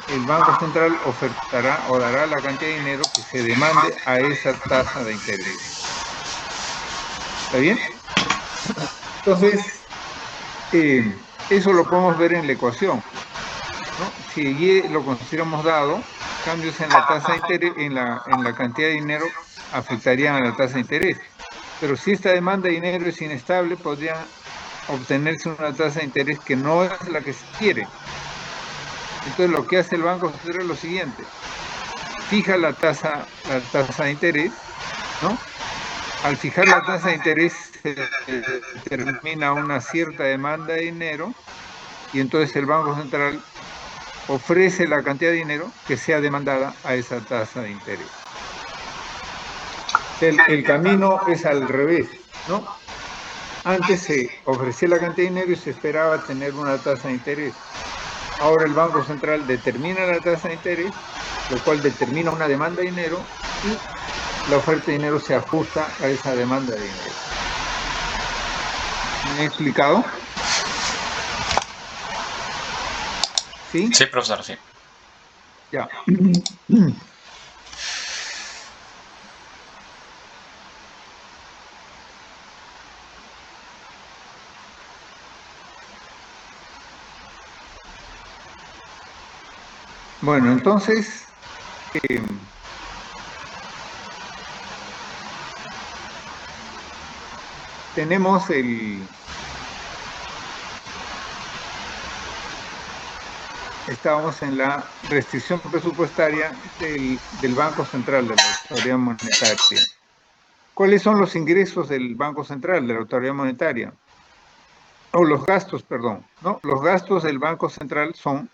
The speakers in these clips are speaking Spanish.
el Banco Central ofertará o dará la cantidad de dinero que se demande a esa tasa de interés. ¿Está bien? Entonces, eso lo podemos ver en la ecuación, ¿no? Si Y lo consideramos dado, cambios en la tasa de interés, en la cantidad de dinero afectarían a la tasa de interés. Pero si esta demanda de dinero es inestable, podría obtenerse una tasa de interés que no es la que se quiere. Entonces lo que hace el Banco Central es lo siguiente: fija la tasa de interés, ¿no? Al fijar la tasa de interés se determina una cierta demanda de dinero y entonces el Banco Central ofrece la cantidad de dinero que sea demandada a esa tasa de interés. O sea, el camino es al revés, ¿no? Antes se ofrecía la cantidad de dinero y se esperaba tener una tasa de interés. Ahora el Banco Central determina la tasa de interés, lo cual determina una demanda de dinero y la oferta de dinero se ajusta a esa demanda de dinero. ¿Me he explicado? ¿Sí? Sí, profesor, sí. Ya. Bueno, entonces, tenemos estábamos en la restricción presupuestaria del Banco Central, de la Autoridad Monetaria. ¿Cuáles son los ingresos del Banco Central, de la Autoridad Monetaria? O los gastos, perdón, ¿no? Los gastos del Banco Central son,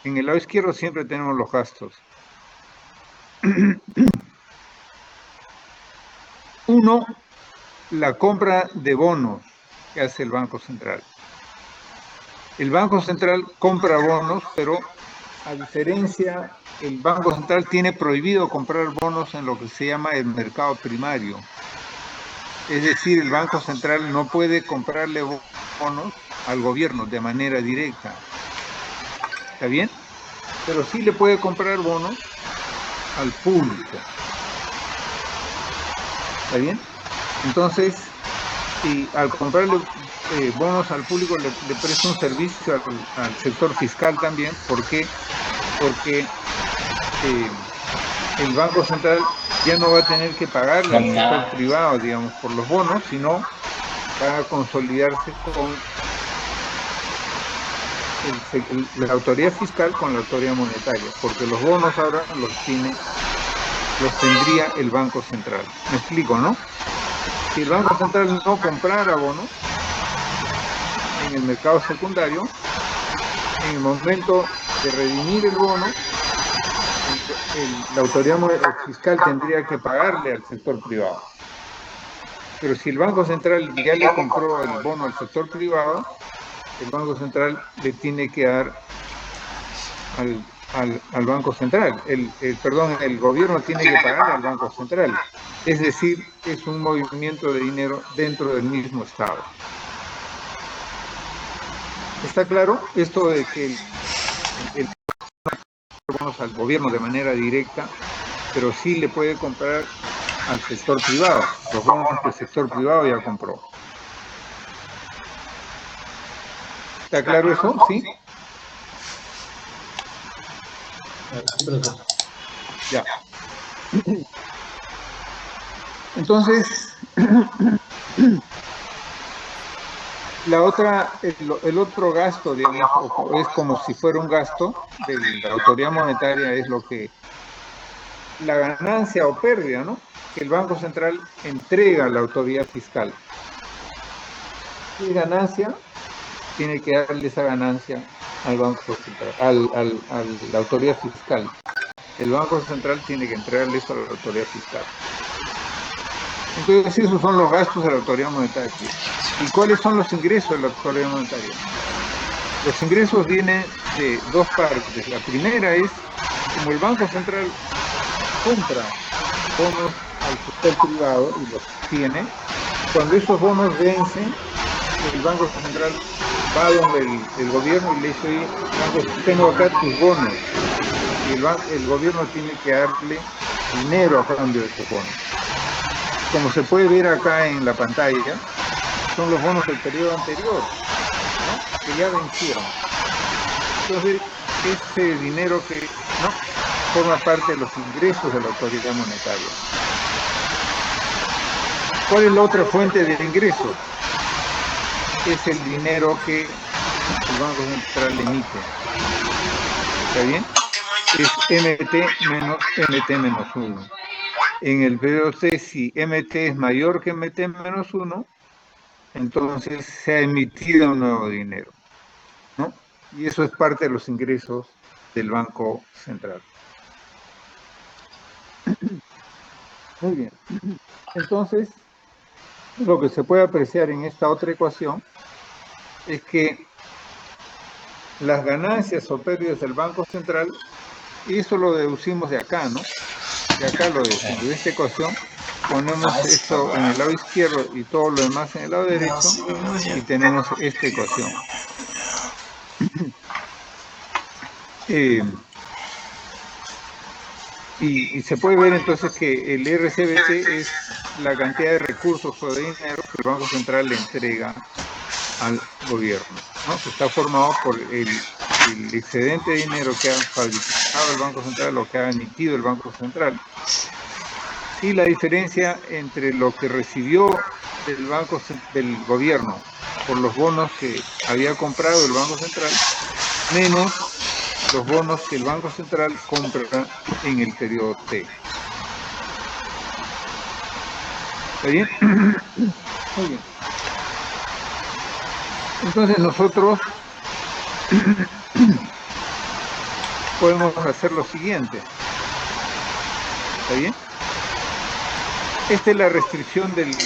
en el lado izquierdo siempre tenemos los gastos. Uno, la compra de bonos que hace el Banco Central. El Banco Central compra bonos, pero a diferencia, el Banco Central tiene prohibido comprar bonos en lo que se llama el mercado primario. Es decir, el Banco Central no puede comprarle bonos al gobierno de manera directa. ¿Está bien? Pero sí le puede comprar bonos al público. ¿Está bien? Entonces, y al comprarle bonos al público le presta un servicio al sector fiscal también. ¿Por qué? Porque el Banco Central ya no va a tener que pagarle al sector privado, digamos, por los bonos, sino va a consolidarse con la autoridad fiscal, con la autoridad monetaria, porque los bonos ahora los tendría el Banco Central. Me explico, ¿no? Si el Banco Central no comprara bonos en el mercado secundario, en el momento de redimir el bono, la autoridad fiscal tendría que pagarle al sector privado. Pero si el Banco Central ya le compró el bono al sector privado, el Banco Central le tiene que dar al Banco Central. Perdón, el gobierno tiene que pagarle al Banco Central. Es decir, es un movimiento de dinero dentro del mismo Estado. ¿Está claro? Esto de que el bonos al gobierno de manera directa, pero sí le puede comprar al sector privado, los bonos que el sector privado ya compró. ¿Está claro eso? ¿Sí? Ya. Entonces, el otro gasto, digamos, es como si fuera un gasto de la autoridad monetaria, es lo que la ganancia o pérdida, ¿no? Que el Banco Central entrega a la autoridad fiscal. Si es ganancia, tiene que darle esa ganancia al Banco Central, a la autoridad fiscal. El Banco Central tiene que entregarle eso a la autoridad fiscal. Entonces, esos son los gastos de la autoridad monetaria. ¿Y cuáles son los ingresos de la autoridad monetaria? Los ingresos vienen de dos partes. La primera es, como el Banco Central compra bonos al sector privado y los tiene, cuando esos bonos vencen, el Banco Central va donde el gobierno y le dice: oye, Banco, tengo acá tus bonos, el gobierno tiene que darle dinero a cambio de estos bonos. Como se puede ver acá en la pantalla, son los bonos del periodo anterior, ¿no?, que ya vencieron. Entonces, este dinero que, ¿no?, forma parte de los ingresos de la autoridad monetaria. ¿Cuál es la otra fuente de ingresos? Es el dinero que el Banco Central emite. ¿Está bien? Es MT menos 1. En el periodo T, si MT es mayor que MT menos 1, entonces se ha emitido un nuevo dinero, ¿no? Y eso es parte de los ingresos del Banco Central. Muy bien. Entonces, lo que se puede apreciar en esta otra ecuación es que las ganancias o pérdidas del Banco Central, y eso lo deducimos de acá, ¿no? De acá lo deducimos. De esta ecuación ponemos esto en el lado izquierdo y todo lo demás en el lado derecho y tenemos esta ecuación. Y se puede ver entonces que el RCBT es la cantidad de recursos o de dinero que el Banco Central le entrega al gobierno, ¿no? Que está formado por el excedente de dinero que ha fabricado el Banco Central o que ha emitido el Banco Central, y la diferencia entre lo que recibió del gobierno por los bonos que había comprado el Banco Central, menos los bonos que el Banco Central compra en el periodo T. ¿Está bien? Muy bien. Entonces nosotros podemos hacer lo siguiente. ¿Está bien? Esta es la restricción del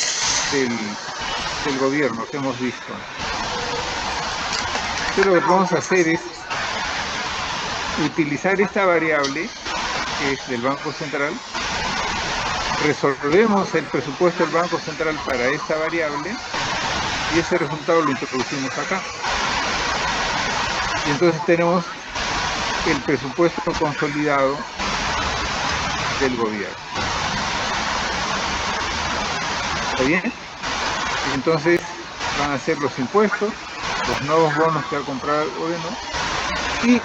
gobierno que hemos visto. Entonces lo que vamos a hacer es utilizar esta variable, que es del Banco Central. Resolvemos el presupuesto del Banco Central para esta variable y ese resultado lo introducimos acá. Y entonces tenemos el presupuesto consolidado del gobierno. ¿Está bien? Entonces van a ser los impuestos, los nuevos bonos que ha comprado el gobierno y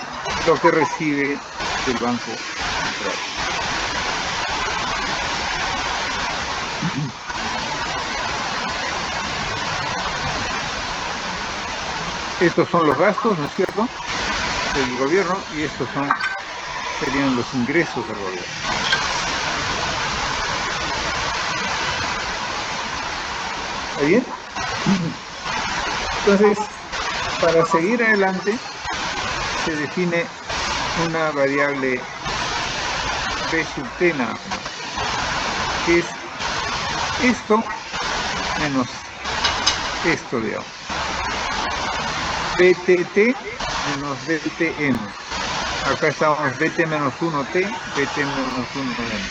lo que recibe del Banco Central. Estos son los gastos, ¿no es cierto?, del gobierno, y estos serían los ingresos del gobierno. ¿Está bien? Entonces, para seguir adelante, se define una variable B sub t nada más, que es esto menos esto, digamos. BTT menos BTM. Acá estamos BT menos 1T, BT menos 1M.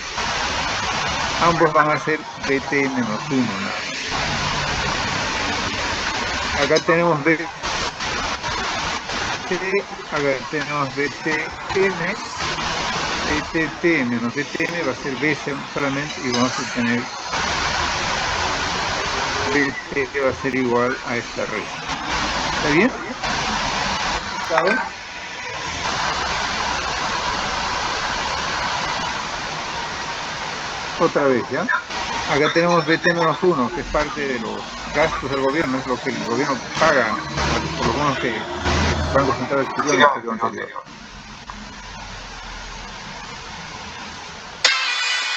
Ambos van a ser BT menos 1. Acá tenemos BT, acá tenemos BTM, BTT menos BTM va a ser B solamente y vamos a tener BT que va a ser igual a esta resta. ¿Está bien? ¿Saben? Otra vez, ¿ya? Acá tenemos BT menos 1, que es parte de los gastos del gobierno, es lo que el gobierno paga por los bonos que el Banco Central adquirió en el periodo anterior.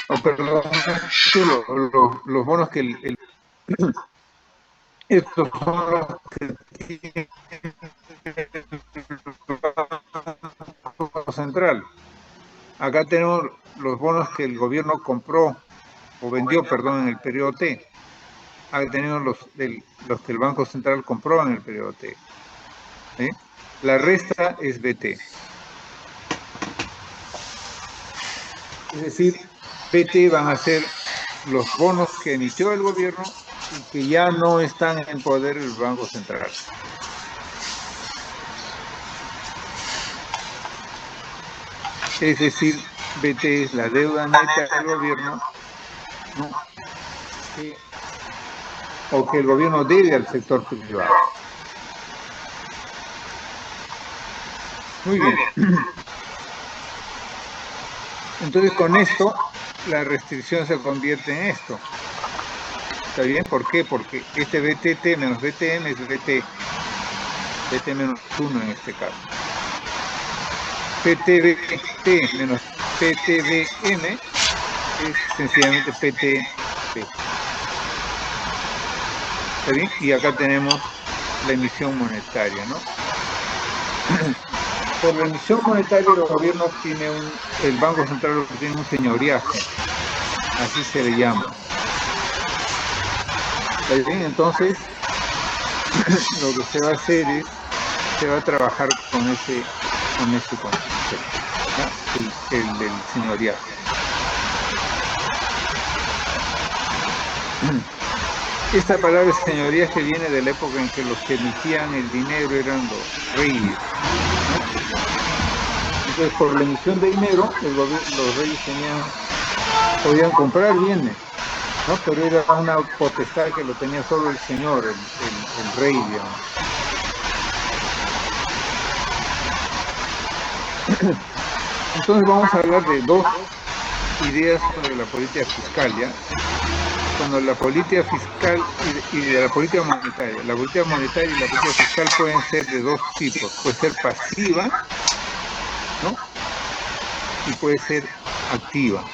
Oh, perdón, los bonos que estos son los que tiene el Banco Central. Acá tenemos los bonos que el gobierno compró o vendió, perdón, en el periodo T. Acá tenemos los que el Banco Central compró en el periodo T. ¿Sí? La resta es BT. Es decir, BT van a ser los bonos que emitió el gobierno y que ya no están en poder del Banco Central. es decir, BT es la deuda neta del gobierno, ¿no? O que el gobierno debe al sector privado. Muy bien. Entonces, con esto, la restricción se convierte en esto. ¿Está bien? ¿Por qué? Porque este BTT menos BTM es BT menos 1 en este caso. PTBT menos PTBM es sencillamente PTB. ¿Está bien? Y acá tenemos la emisión monetaria, ¿no? Por la emisión monetaria el gobierno tiene el Banco Central tiene un señoreaje, así se le llama. ¿Está bien? Entonces, lo que se va a hacer es, se va a trabajar con ese concepto, ¿no? el del señoreaje. Esta palabra señoreaje viene de la época en que los que emitían el dinero eran los reyes, ¿no? Entonces, por la emisión de dinero, los reyes podían comprar bienes, ¿no? Pero era una potestad que lo tenía solo el señor, el rey, digamos. Entonces vamos a hablar de dos ideas sobre la política fiscal, ¿ya? Cuando la política fiscal y de la política monetaria. La política monetaria y la política fiscal pueden ser de dos tipos. Puede ser pasiva, ¿no? Y puede ser activa,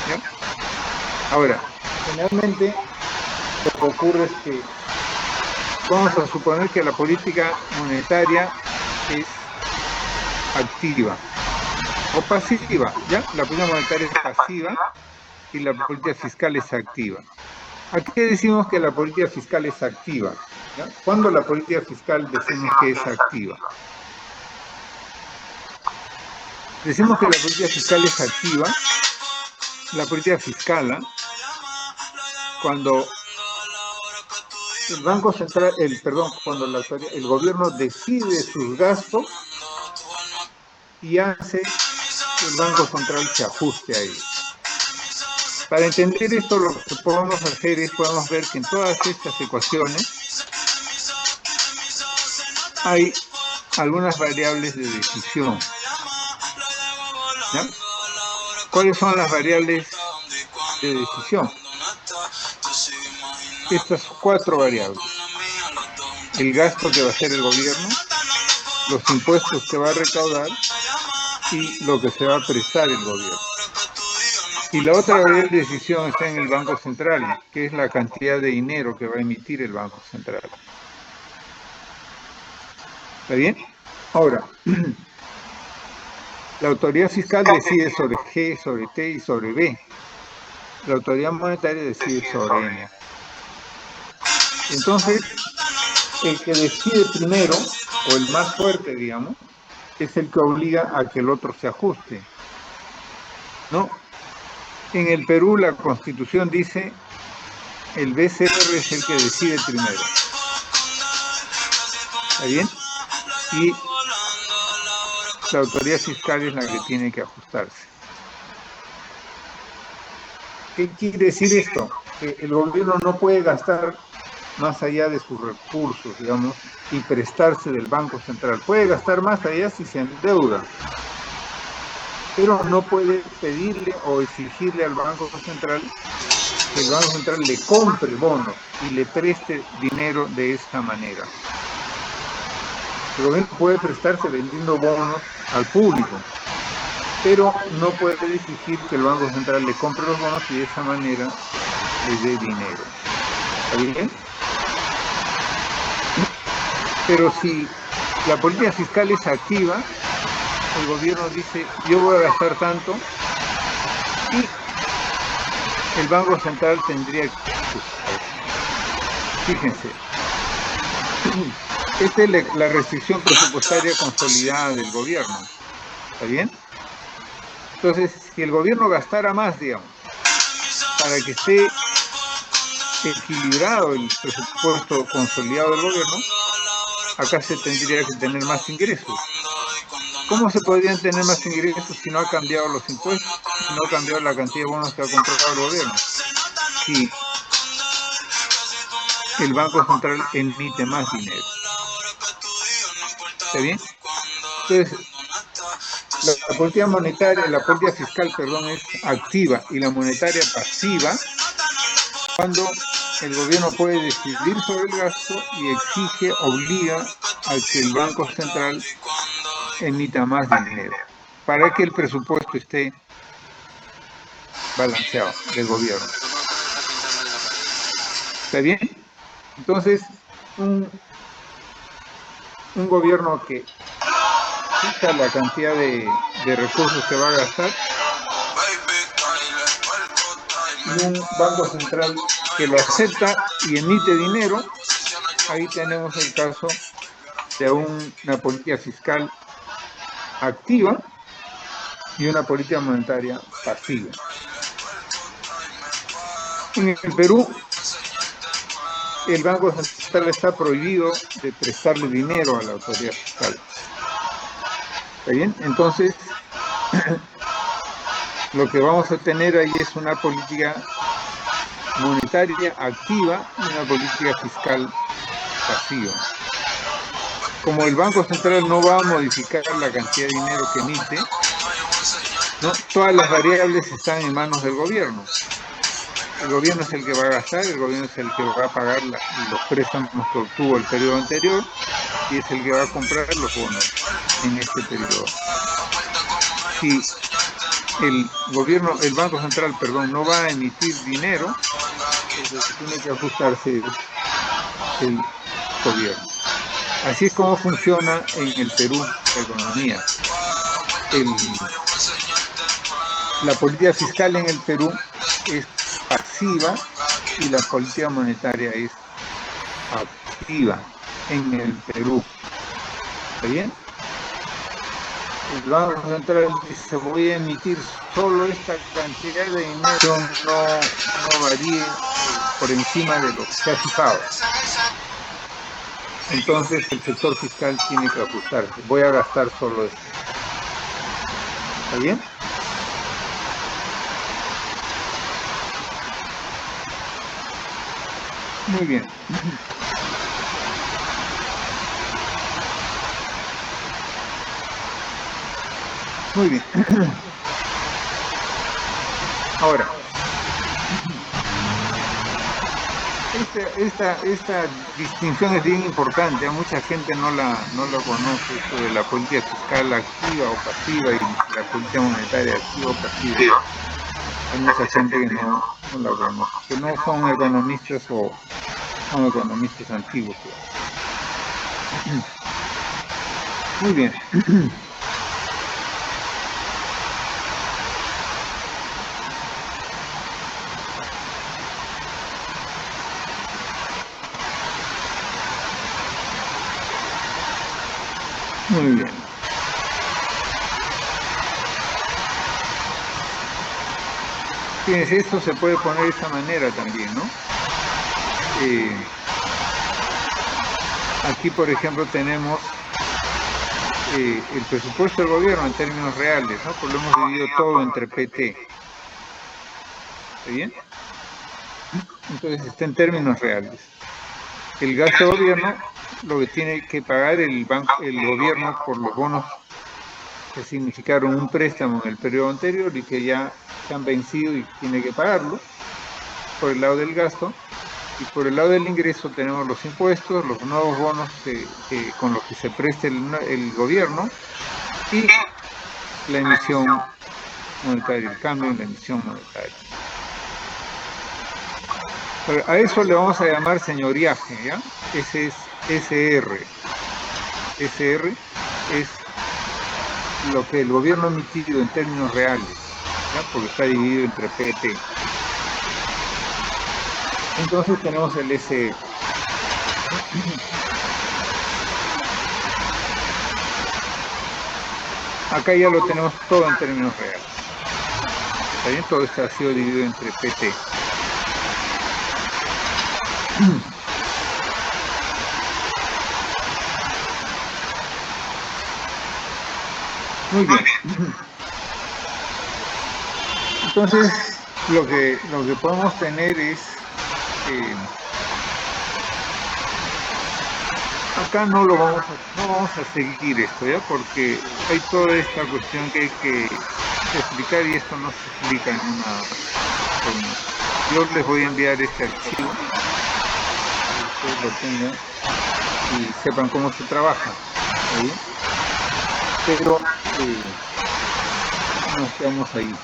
¿ya? Ahora, generalmente lo que ocurre es que vamos a suponer que la política monetaria es activa o pasiva, ¿ya? La política monetaria es pasiva y la política fiscal es activa. ¿A qué decimos que la política fiscal es activa? ¿Ya? ¿Cuándo la política fiscal decimos que es activa? Decimos que la política fiscal es activa, la política fiscal, cuando el Banco Central, cuando el gobierno decide sus gastos y hace que el Banco Central se ajuste a ellos. Para entender esto, lo que podemos hacer es, podemos ver que en todas estas ecuaciones hay algunas variables de decisión, ¿ya? ¿Cuáles son las variables de decisión? Estas 4 variables. El gasto que va a hacer el gobierno, los impuestos que va a recaudar y lo que se va a prestar el gobierno. Y la otra variable de decisión está en el Banco Central, que es la cantidad de dinero que va a emitir el Banco Central. ¿Está bien? Ahora, la autoridad fiscal decide sobre G, sobre T y sobre B. La autoridad monetaria decide sobre N. Entonces, el que decide primero, o el más fuerte, digamos, es el que obliga a que el otro se ajuste, ¿no? En el Perú la Constitución dice el BCR es el que decide primero. ¿Está bien? Y la autoridad fiscal es la que tiene que ajustarse. ¿Qué quiere decir esto? Que el gobierno no puede gastar más allá de sus recursos, digamos, y prestarse del Banco Central. Puede gastar más allá si se endeuda, pero no puede pedirle o exigirle al Banco Central que el Banco Central le compre bonos y le preste dinero de esta manera. El gobierno puede prestarse vendiendo bonos al público, pero no puede exigir que el Banco Central le compre los bonos y de esa manera le dé dinero. ¿Está bien? Pero si la política fiscal es activa, el gobierno dice, yo voy a gastar tanto, y el Banco Central tendría que ajustar. Fíjense, esta es la restricción presupuestaria consolidada del gobierno. ¿Está bien? Entonces, si el gobierno gastara más, digamos, para que esté equilibrado el presupuesto consolidado del gobierno, acá se tendría que tener más ingresos. ¿cómo se podrían tener más ingresos si no ha cambiado los impuestos, si no ha cambiado la cantidad de bonos que ha comprado el gobierno? Si el Banco Central emite más dinero. ¿Está bien? Entonces, la política monetaria, la política fiscal, perdón, es activa y la monetaria pasiva cuando el gobierno puede decidir sobre el gasto y exige, obliga a que el Banco Central emita más dinero para que el presupuesto esté balanceado del gobierno. ¿Está bien? Entonces, un gobierno que fija la cantidad de recursos que va a gastar y un banco central que lo acepta y emite dinero, ahí tenemos el caso de una política fiscal activa y una política monetaria pasiva. En el Perú, el Banco Central está prohibido de prestarle dinero a la autoridad fiscal. ¿Está bien? Entonces, lo que vamos a tener ahí es una política monetaria activa y una política fiscal pasiva. Como el Banco Central no va a modificar la cantidad de dinero que emite, ¿no? Todas las variables están en manos del gobierno. El gobierno es el que va a gastar, el gobierno es el que va a pagar los préstamos que obtuvo el periodo anterior y es el que va a comprar los bonos en este periodo. Si el Banco Central, perdón, no va a emitir dinero, entonces tiene que ajustarse el gobierno. Así es como funciona en el Perú la economía. La política fiscal en el Perú es pasiva y la política monetaria es activa en el Perú. ¿Está bien? El Banco Central dice: voy a emitir solo esta cantidad de dinero, no varíe por encima de lo que se ha fijado. Entonces el sector fiscal tiene que ajustarse. Voy a gastar solo esto. ¿Está bien? Muy bien. Muy bien. Ahora, esta distinción es bien importante. A mucha gente no la conoce, esto de la política fiscal activa o pasiva y la política monetaria activa o pasiva. Hay mucha gente que no la conoce, que no son economistas o son economistas antiguos. Muy bien. Muy bien. Fíjense, esto se puede poner de esta manera también, ¿no? Aquí, por ejemplo, tenemos el presupuesto del gobierno en términos reales, ¿no? Pues lo hemos dividido todo entre PT. ¿Está bien? Entonces está en términos reales. El gasto del gobierno, lo que tiene que pagar el gobierno por los bonos que significaron un préstamo en el periodo anterior y que ya se han vencido y tiene que pagarlo, por el lado del gasto. Y por el lado del ingreso tenemos los impuestos, los nuevos bonos con los que se preste el gobierno y la emisión monetaria, el cambio en la emisión monetaria. Pero a eso le vamos a llamar señoriaje, ¿ya? Ese es SR. SR es lo que el gobierno ha emitido en términos reales, ¿ya? Porque está dividido entre PT. Entonces tenemos el SR. Acá ya lo tenemos todo en términos reales. ¿Está bien? Todo esto ha sido dividido entre PT. Muy bien. Entonces, lo que podemos tener es, acá no vamos a seguir esto, ¿ya? Porque hay toda esta cuestión que hay que explicar y esto no se explica en una reunión. Yo les voy a enviar este archivo, que ustedes lo tengan y sepan cómo se trabaja, ¿está bien? Pero nos quedamos ahí.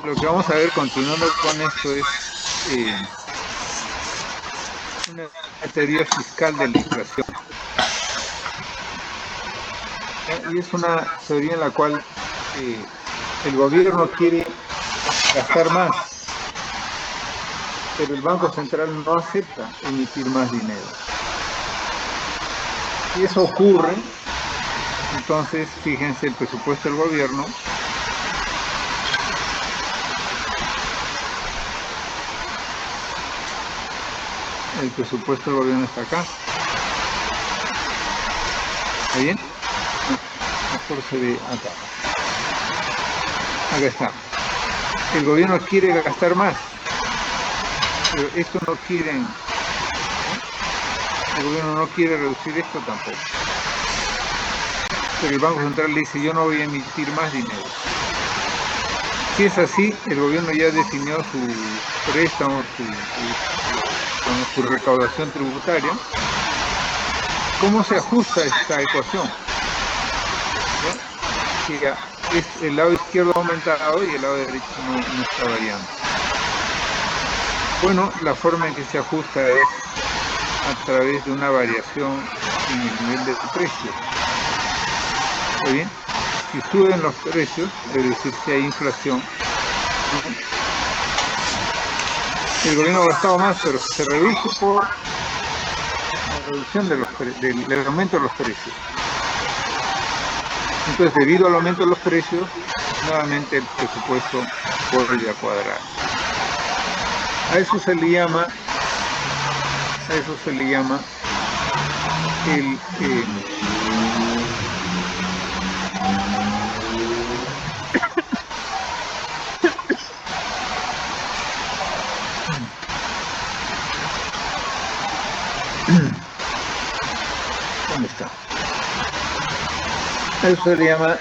Lo que vamos a ver continuando con esto es una teoría fiscal de la inflación. Y es una teoría en la cual el gobierno quiere gastar más, pero el Banco Central no acepta emitir más dinero. Si eso ocurre, entonces fíjense el presupuesto del gobierno está acá. ¿Está bien? Mejor se ve acá. Acá está. El gobierno quiere gastar más, pero esto no quieren. El gobierno no quiere reducir esto tampoco. Pero el Banco Central le dice, yo no voy a emitir más dinero. Si es así, el gobierno ya definió su préstamo, su recaudación tributaria. ¿Cómo se ajusta esta ecuación? Que el lado izquierdo ha aumentado y el lado derecho no está variando. Bueno, la forma en que se ajusta es a través de una variación en el nivel de precios. ¿Está bien? Si suben los precios, es decir, si hay inflación, el gobierno ha gastado más, pero se reduce por la reducción del aumento de los precios. Entonces, debido al aumento de los precios, nuevamente el presupuesto vuelve a cuadrar. A eso se le llama ¿dónde está? A eso se le llama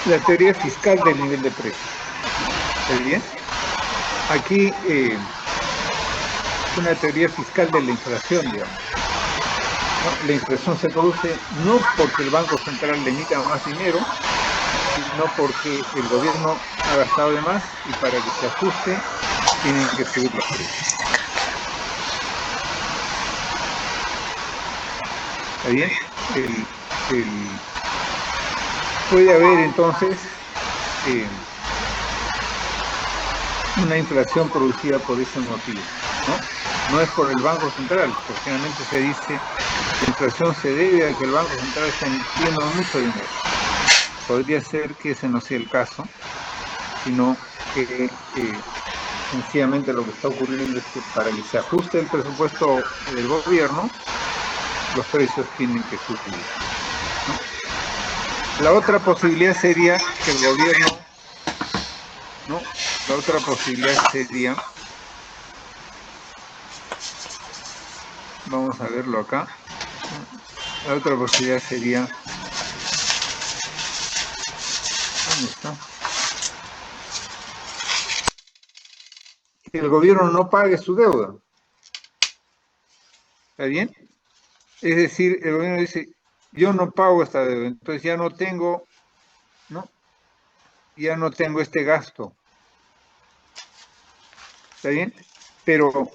la teoría fiscal del nivel de precios. ¿Está bien? Aquí una teoría fiscal de la inflación, digamos. ¿No? La inflación se produce no porque el Banco Central le emita más dinero, sino porque el gobierno ha gastado de más y para que se ajuste tienen que subir los precios. ¿Está bien? Puede haber entonces una inflación producida por ese motivo, ¿no? No es por el Banco Central, porque generalmente se dice que la inflación se debe a que el Banco Central está emitiendo mucho dinero. Podría ser que ese no sea el caso, sino que sencillamente lo que está ocurriendo es que para que se ajuste el presupuesto del gobierno, los precios tienen que subir, ¿no? La otra posibilidad sería que el gobierno, ¿no? La otra posibilidad sería, vamos a verlo acá, la otra posibilidad sería, ¿dónde está? Que el gobierno no pague su deuda. ¿Está bien? Es decir, el gobierno dice, yo no pago esta deuda, entonces ya no tengo, ¿no? Ya no tengo este gasto. ¿Está bien? Pero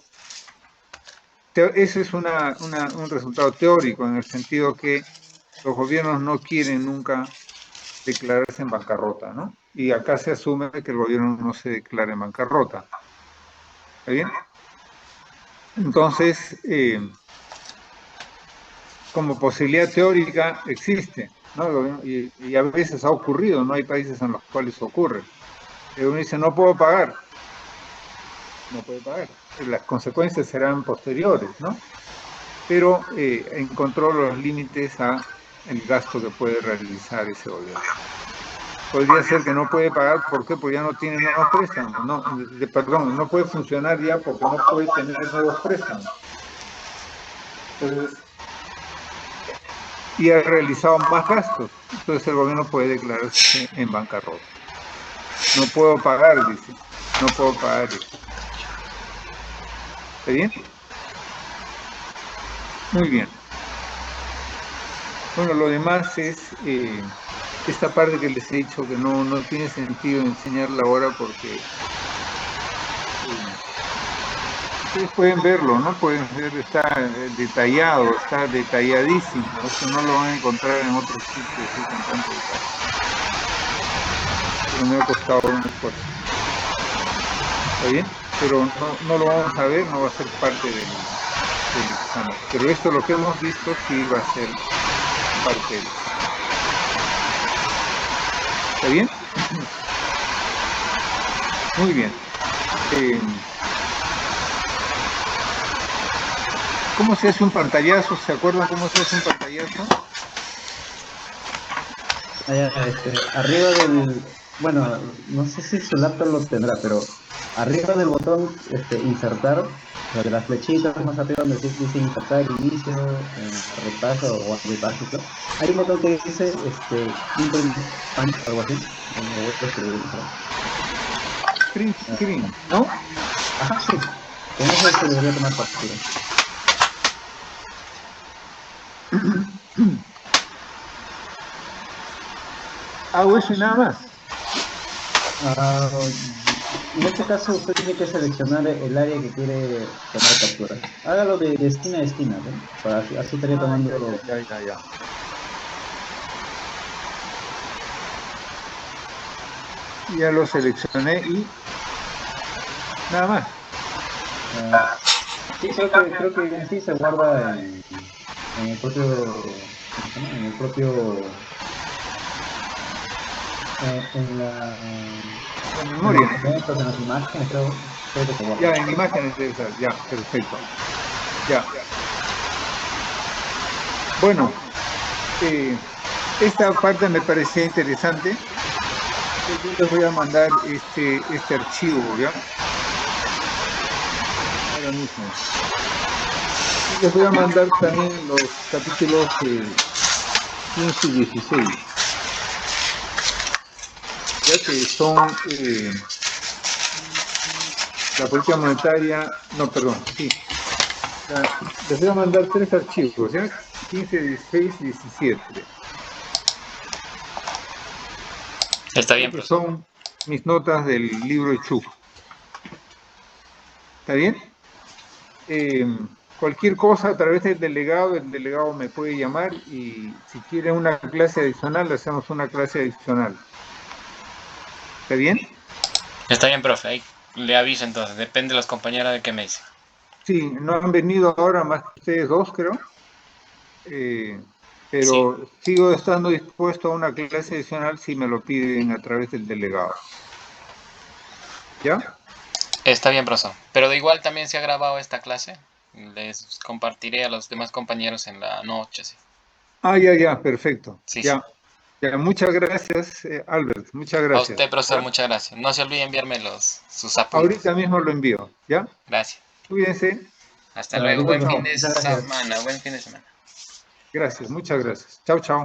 ese es un resultado teórico, en el sentido que los gobiernos no quieren nunca declararse en bancarrota, ¿no? Y acá se asume que el gobierno no se declara en bancarrota. ¿Está bien? Entonces, como posibilidad teórica existe, ¿no? Y a veces ha ocurrido, no hay países en los cuales ocurre. Uno dice, no puedo pagar, no puede pagar. Las consecuencias serán posteriores, ¿no? Pero encontró los límites a el gasto que puede realizar ese gobierno. Podría ser que no puede pagar, ¿por qué? Porque ya no tiene nuevos préstamos, no, perdón, no puede funcionar ya porque no puede tener nuevos préstamos. Entonces, y ha realizado más gastos, entonces el gobierno puede declararse en bancarrota. No puedo pagar, dice, no puedo pagar eso. ¿Está bien? Muy bien. Bueno, lo demás es esta parte que les he dicho que no tiene sentido enseñarla ahora porque ustedes pueden verlo, ¿no? Pueden ver, está detallado, está detalladísimo. Esto no lo van a encontrar en otros sitios así con tanto detalle. Pero me ha costado un esfuerzo. ¿Está bien? Pero no lo vamos a ver, no va a ser parte del examen. Pero esto, lo que hemos visto, sí va a ser parte del examen. ¿Está bien? Muy bien. ¿Cómo se hace un pantallazo? ¿Se acuerdan cómo se hace un pantallazo? Arriba del, bueno, no sé si su laptop lo tendrá, pero arriba del botón insertar, o de las flechitas más arriba donde dice insertar, inicio, repaso o repásico, hay un botón que dice imprint punch, algo así, lo voy a escribir, Print screen, ¿no? Ajá, sí, con eso se debería tomar captura. Hago eso y nada más. En este caso usted tiene que seleccionar el área que quiere tomar captura. Hágalo de esquina a esquina, ¿no? Para así estaría tomando... Ya. Ya lo seleccioné y nada más. Sí, creo que en sí se guarda en el propio... ¿cómo se llama? En el propio... en la... En En los memoria. documentos, en las imágenes, creo que se guarda. Ya, en imágenes debe estar. Ya, perfecto. Ya. Bueno, esta parte me parecía interesante. Yo les voy a mandar este archivo, ¿ya? Ahora mismo. Y les voy a mandar también los capítulos 15 y 16, ya que son la política monetaria, no, perdón, sí. Les voy a mandar 3 archivos, ¿ya? 15, 16, 17. Está bien, Que profesor. son mis notas del libro de Chu. ¿Está bien? Cualquier cosa a través del delegado, el delegado me puede llamar y si quiere una clase adicional, le hacemos una clase adicional. ¿Está bien? Está bien, profe. Ahí le aviso entonces. Depende de los compañeros de qué me dicen. Sí, no han venido ahora más que ustedes dos, creo. Sí. Pero sigo estando dispuesto a una clase adicional si me lo piden a través del delegado. ¿Ya? Está bien, profesor. Pero de igual también se ha grabado esta clase. Les compartiré a los demás compañeros en la noche. Sí, Ya, perfecto. sí. Sí. Ya, muchas gracias, Albert, muchas A gracias. usted, profesor, ¿Ya? muchas gracias. No se olvide enviarme sus apuntes. Ahorita mismo lo envío, ¿ya? Gracias. Cuídense. Hasta luego. Listo, Buen profe. fin de Muchas gracias. semana. Buen fin de semana. Gracias, muchas gracias. Chao, chao.